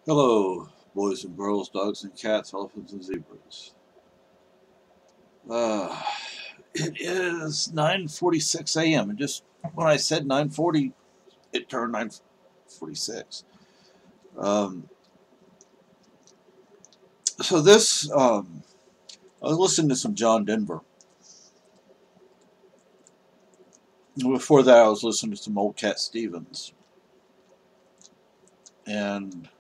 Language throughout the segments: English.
Hello, boys and girls, dogs and cats, elephants and zebras. Uh, it is 9:46 a.m. and just when I said 9:40, it turned 9:46. Um, so this, I was listening to some John Denver. Before that, I was listening to some old Cat Stevens, and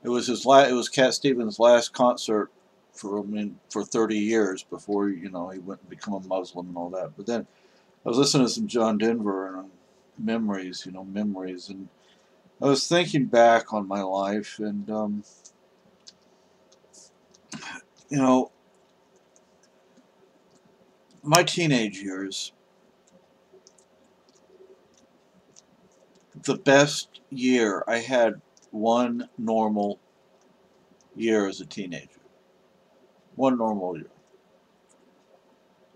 it was Cat Stevens' last concert for 30 years before he went and become a Muslim and all that. But then I was listening to some John Denver and memories, and I was thinking back on my life, and you know, my teenage years, the best year I had one normal year as a teenager, one normal year.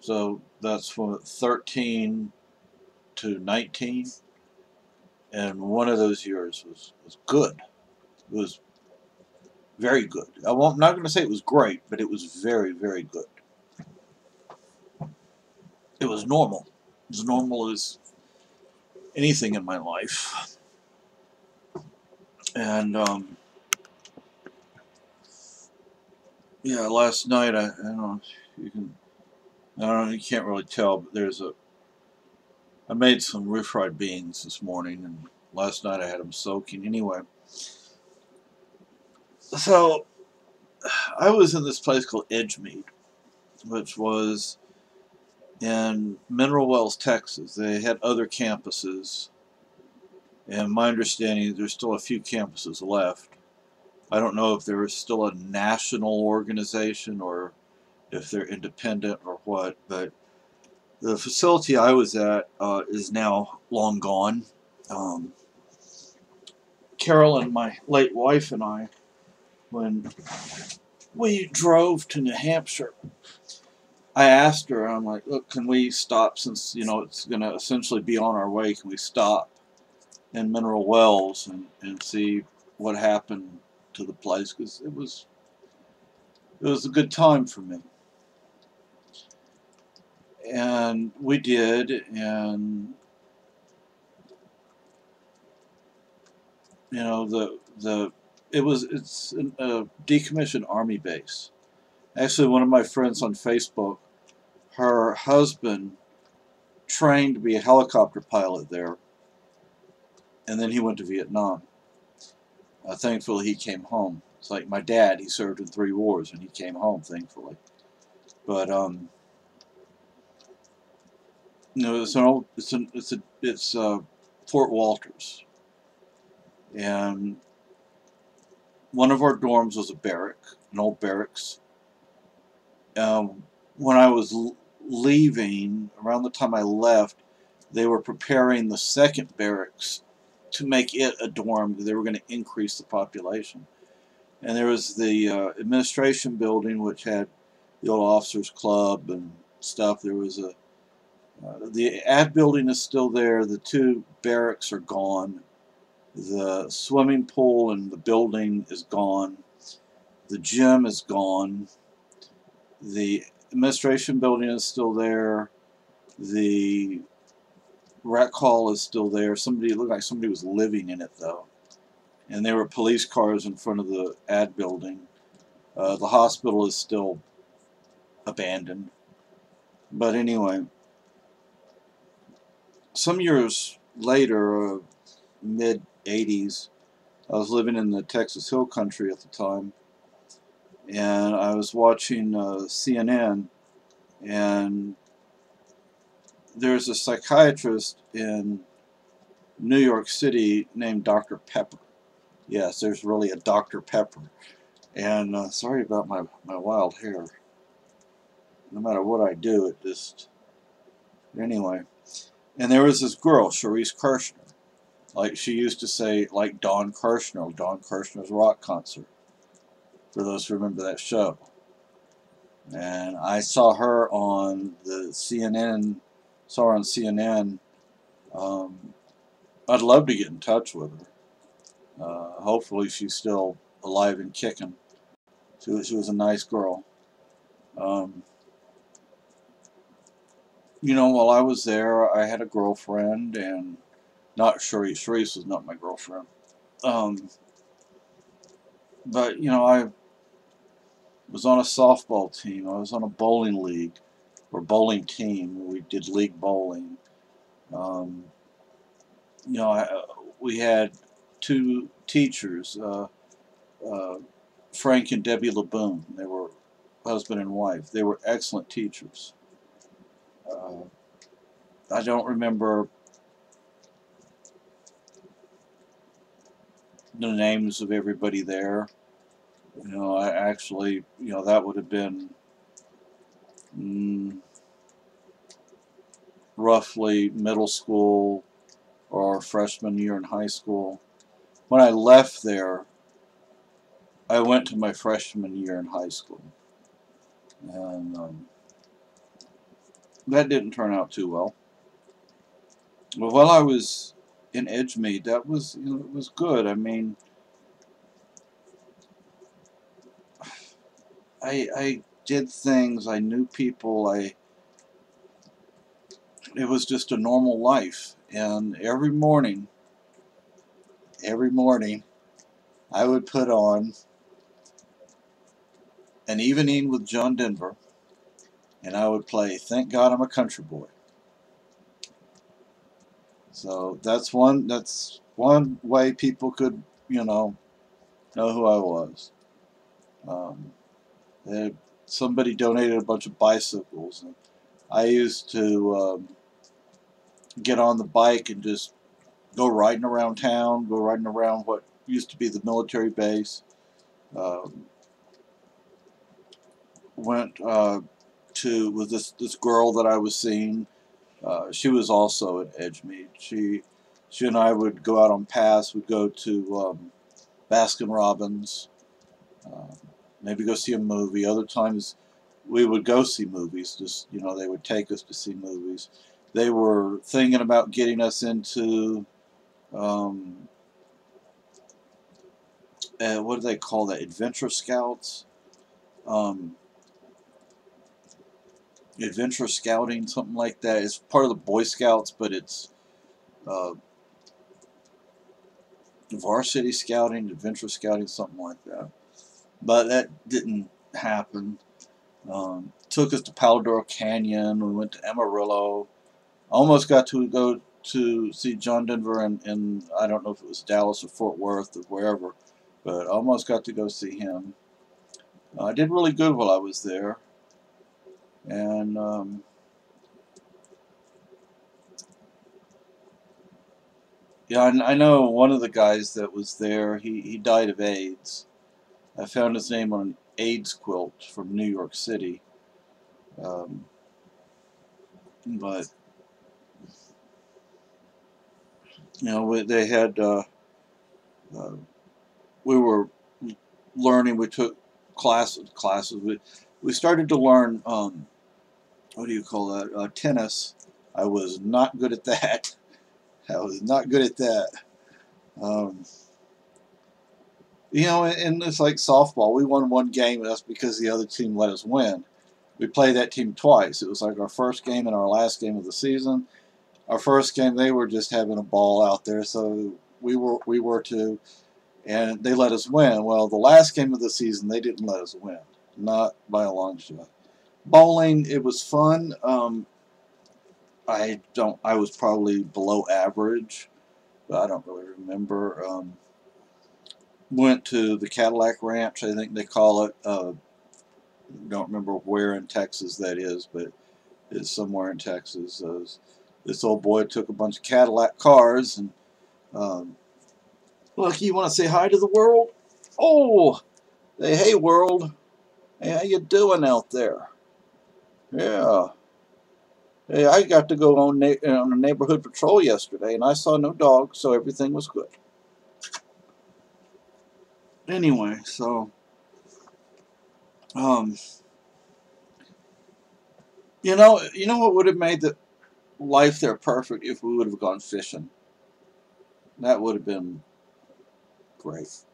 So that's from 13 to 19, and one of those years was good. It was very good. I'm not going to say it was great, but it was very, very good. It was normal. As normal as anything in my life. And yeah, last night I don't know you can I don't know you can't really tell, but I made some refried beans this morning, and last night I had them soaking anyway. So I was in this place called Edgemeade, which was in Mineral Wells, Texas. They had other campuses, and my understanding there's still a few campuses left. I don't know if there is still a national organization or if they're independent or what, but the facility I was at is now long gone. Um, Carolyn, my late wife, and I, when we drove to New Hampshire, I asked her, I'm like, look, can we stop since, it's going to essentially be on our way? Can we stop in Mineral Wells and see what happened to the place? Because it was a good time for me. And we did, and it's a decommissioned army base. Actually, one of my friends on Facebook, her husband trained to be a helicopter pilot there, and then he went to Vietnam. Thankfully, he came home. It's like my dad; he served in 3 wars, and he came home, thankfully. But it's an old, it's Fort Walters, and one of our dorms was a barrack, an old barracks. When I was leaving, around the time I left, they were preparing the second barracks to make it a dorm. They were going to increase the population. And there was the administration building, which had the old officers club and stuff. There was the ad building is still there. The 2 barracks are gone. The swimming pool and the building is gone. The gym is gone. The administration building is still there. The rec hall is still there. It looked like somebody was living in it though. And there were police cars in front of the ad building. The hospital is still abandoned. But anyway, some years later, mid 80s, I was living in the Texas Hill Country at the time, and I was watching CNN, and there's a psychiatrist in New York City named Dr. Pepper. Yes, there's really a Dr. Pepper. And sorry about my wild hair. No matter what I do, it just... Anyway. And there was this girl, Charisse Kirshner. Like she used to say, like Don Kirshner's rock concert. For those who remember that show. And I saw her on CNN. I'd love to get in touch with her. Hopefully she's still alive and kicking. She was a nice girl. Um, while I was there, I had a girlfriend, and not Charisse. Charisse was not my girlfriend. Um, but, I was on a softball team. I was on a bowling league, or bowling team. We did league bowling. Um, we had two teachers, Frank and Debbie LeBoon. They were husband and wife. They were excellent teachers. Uh, I don't remember the names of everybody there. I actually, that would have been roughly middle school or freshman year in high school. When I left there, I went to my freshman year in high school, and that didn't turn out too well. But while I was in Edgemeade, that was, it was good. I mean, I did things. I knew people. It was just a normal life, and every morning, I would put on an evening with John Denver, and I would play "Thank God I'm a Country Boy." So that's one way people could, know who I was. Um, Somebody donated a bunch of bicycles, and I used to get on the bike and just go riding around town, go riding around what used to be the military base. Um, Went with this girl that I was seeing. She was also at Edgemeade. She and I would go out on pass. We'd go to Baskin Robbins, uh, maybe go see a movie. Other times we would go see movies. Just they would take us to see movies. They were thinking about getting us into um, what do they call that? Adventure Scouts. Um, Adventure Scouting, something like that. It's part of the Boy Scouts, but it's uh, Varsity Scouting, Adventure Scouting, something like that. But that didn't happen. Took us to Palador Canyon. We went to Amarillo. Almost got to go to see John Denver in I don't know if it was Dallas or Fort Worth or wherever, but almost got to go see him. I did really good while I was there, and yeah, I know one of the guys that was there. He died of AIDS. I found his name on an AIDS quilt from New York City. Um, but they had uh, we were learning. We took classes. We started to learn what do you call that? Tennis. I was not good at that. I was not good at that. Um, and it's like softball. We won one game, and that's because the other team let us win. We played that team twice. It was like our first game and our last game of the season. Our first game, they were just having a ball out there, so we were too, and they let us win. Well, the last game of the season, they didn't let us win, not by a long shot. Bowling, it was fun. I was probably below average, but I don't really remember. Went to the Cadillac Ranch, I think they call it. Don't remember where in Texas that is, but it's somewhere in Texas. This old boy took a bunch of Cadillac cars, and look, you want to say hi to the world? Oh, hey world, hey, how you doing out there? Yeah. Hey, I got to go on a neighborhood patrol yesterday, and I saw no dogs, so everything was good. Anyway, so um, what would have made the life there perfect if we would have gone fishing. That would have been Great.